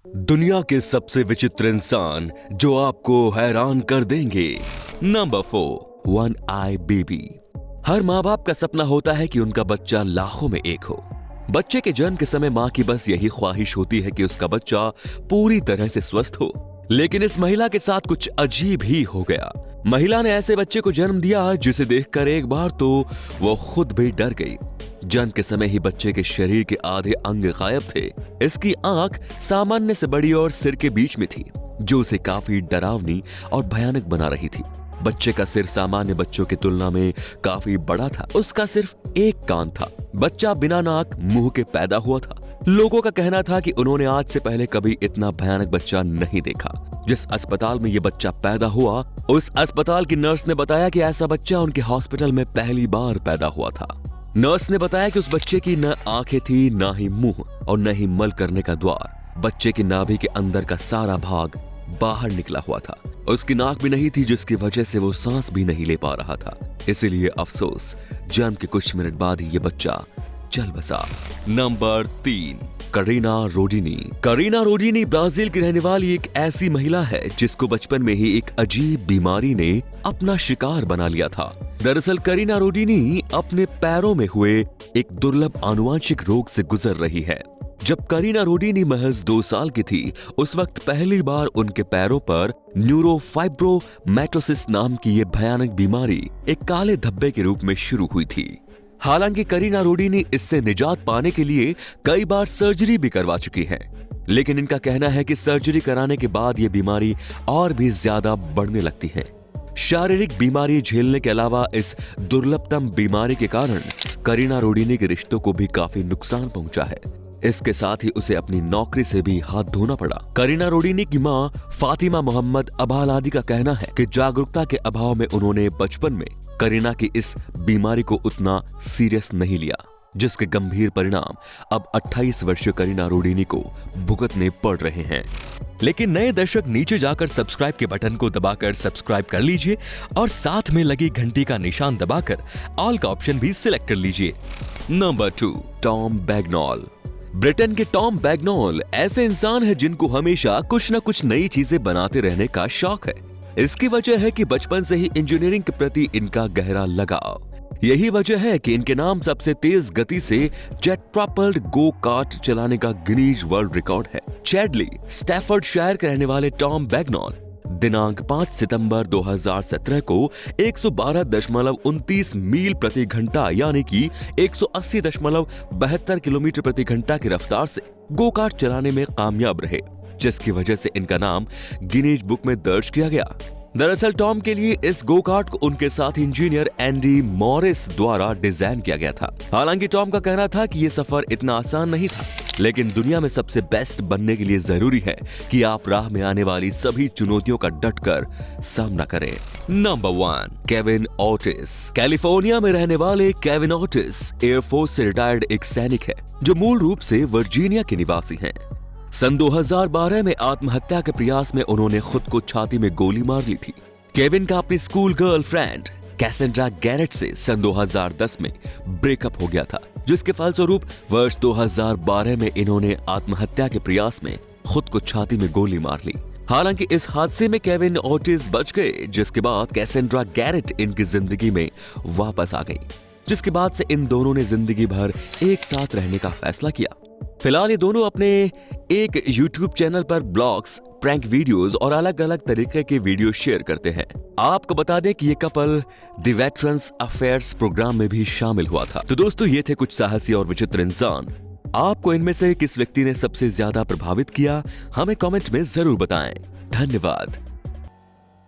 दुनिया के सबसे विचित्र इंसान जो आपको हैरान कर देंगे। नंबर 4, वन आई बेबी। हर माँ बाप का सपना होता है कि उनका बच्चा लाखों में एक हो। बच्चे के जन्म के समय माँ की बस यही ख्वाहिश होती है कि उसका बच्चा पूरी तरह से स्वस्थ हो। लेकिन इस महिला के साथ कुछ अजीब ही हो गया। महिला ने ऐसे बच्चे को जन्म दिया जिसे देखकर एक बार तो वो खुद भी डर गई। जन्म के समय ही बच्चे के शरीर के आधे अंग गायब थे। इसकी आंख सामान्य से बड़ी और सिर के बीच में थी, जो उसे काफी डरावनी और भयानक बना रही थी। बच्चे का सिर सामान्य बच्चों की तुलना में काफी बड़ा था। उसका सिर्फ एक कान था। बच्चा बिना नाक मुंह के पैदा हुआ था। लोगों का कहना था कि उन्होंने आज से पहले कभी इतना भयानक बच्चा नहीं देखा। जिस अस्पताल में ये बच्चा पैदा हुआ, उस अस्पताल की नर्स ने बताया कि ऐसा बच्चा उनके हॉस्पिटल में पहली बार पैदा हुआ था। नर्स ने बताया कि उस बच्चे की न आंखें थी, न ही मुंह और न ही मल करने का द्वार। बच्चे की नाभि के अंदर का सारा भाग बाहर निकला हुआ था। उसकी नाक भी नहीं थी, जिसकी वजह से वो सांस भी नहीं ले पा रहा था। इसीलिए अफसोस, जन्म के कुछ मिनट बाद ही ये बच्चा चल बसा। नंबर 3, करीना रोडिनी। करीना रोडिनी ब्राजील की रहने वाली एक ऐसी महिला है जिसको बचपन में ही एक अजीब बीमारी ने अपना शिकार बना लिया था। दरअसल करीना रोडिनी अपने पैरों में हुए एक दुर्लभ आनुवंशिक रोग से गुजर रही है। जब करीना रोडिनी महज 2 साल की थी, उस वक्त पहली बार उनके पैरों पर न्यूरोफाइब्रोमैटोसिस नाम की ये भयानक बीमारी एक काले धब्बे के रूप में शुरू हुई थी। हालांकि करीना रोडिनी इससे निजात पाने के लिए कई बार सर्जरी भी करवा चुकी हैं, लेकिन इनका कहना है कि सर्जरी कराने के बाद ये बीमारी और भी ज्यादा बढ़ने लगती है। शारीरिक बीमारी झेलने के अलावा इस दुर्लभतम बीमारी के कारण करीना रोडिनी के रिश्तों को भी काफी नुकसान पहुंचा है। इसके साथ ही उसे अपनी नौकरी से भी हाथ धोना पड़ा। करीना रोडिनी की मां फातिमा मोहम्मद अबालादी का कहना है कि जागरूकता के अभाव में उन्होंने बचपन में करीना की इस बीमारी को उतना सीरियस नहीं लिया, जिसके गंभीर परिणाम अब 28 वर्षीय करीना रोडिनी को भुगतने पड़ रहे हैं। लेकिन नए दर्शक नीचे जाकर सब्सक्राइब के बटन को दबाकर सब्सक्राइब कर लीजिए और साथ में लगी घंटी का निशान दबाकर ऑल का ऑप्शन भी सिलेक्ट कर लीजिए। Number 2, Tom Bagnall. ब्रिटेन के टॉम बैगनॉल ऐसे इंसान है जिनको हमेशा कुछ न कुछ नई चीजें बनाते रहने का शौक है। इसकी वजह है कि बचपन से ही इंजीनियरिंग के प्रति इनका गहरा लगाव। यही वजह है कि इनके नाम सबसे तेज गति से जेट प्रोपल्ड गो कार्ट चलाने का गिनीज वर्ल्ड रिकॉर्ड है। चैडली, स्टैफर्डशायर के रहने वाले टॉम बैगनॉल दिनांक 5 सितंबर 2017 को 112.29 मील प्रति घंटा यानी कि 180.72 किलोमीटर प्रति घंटा की रफ्तार से गो कार्ट चलाने में कामयाब रहे, जिसकी वजह से इनका नाम गिनीज बुक में दर्ज किया गया। दरअसल टॉम के लिए इस गो कार्ट को उनके साथ इंजीनियर एंडी मॉरिस द्वारा डिजाइन किया गया था। हालांकि टॉम का कहना था कि यह सफर इतना आसान नहीं था, लेकिन दुनिया में सबसे बेस्ट बनने के लिए जरूरी है कि आप राह में आने वाली सभी चुनौतियों का डटकर सामना करें। Number 1, Kevin Otis. कैलिफोर्निया में रहने वाले केविन ओटिस एयरफोर्स से रिटायर्ड एक सैनिक है जो मूल रूप से वर्जीनिया के निवासी हैं। सन 2012 में आत्महत्या के प्रयास में उन्होंने खुद को छाती में गोली मार ली थी। केविन का अपनी स्कूल गर्लफ्रेंड कैसेंड्रा गैरेट से सन 2010 में ब्रेकअप हो गया था, जिसके फलस्वरूप वर्ष 2012 में इन्होंने आत्महत्या के प्रयास में खुद को छाती में गोली मार ली। हालांकि इस हादसे में केविन ओटिस बच गए, जिसके बाद कैसेंड्रा गैरेट इनकी जिंदगी में वापस आ गई, जिसके बाद से इन दोनों ने जिंदगी भर एक साथ रहने का फैसला किया। फिलहाल ये दोनों अपने एक YouTube चैनल पर ब्लॉग्स, प्रैंक वीडियोस और अलग अलग तरीके के वीडियो शेयर करते हैं। आपको बता दें कि ये couple the veterans affairs program में भी शामिल हुआ था। तो दोस्तों, ये थे कुछ साहसी और विचित्र इंसान। आपको इनमें से किस व्यक्ति ने सबसे ज्यादा प्रभावित किया, हमें कमेंट में जरूर बताएं। धन्यवाद।